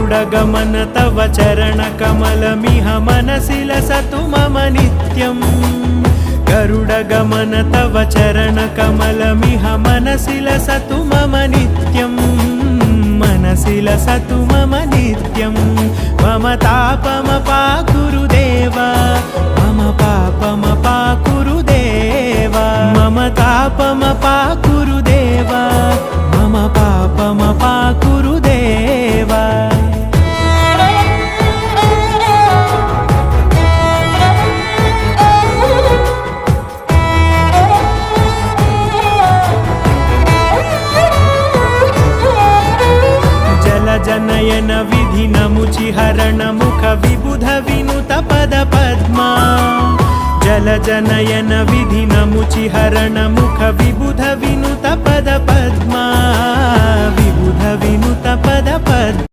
गरुडगमन तव चरणकमलमिह मनसि लसतु मम नित्यम् गरुडगमन तव चरणकमलमिह मनसि लसतु मम नित्यम् मनसि लसतु मम नित्यम् मम तापमपाकुरु देव मम पापमपाकुरु देव मम तापमपाकुरु देव मम पापमपाकुरु देव जनयन विधिनमुचिहरण मुख विबुध विनुत पद पद्मा जल जनयन विधिनमुचिहरण मुख विबुध विनुत पद पद्मा विबुध विनुत पद पद्मा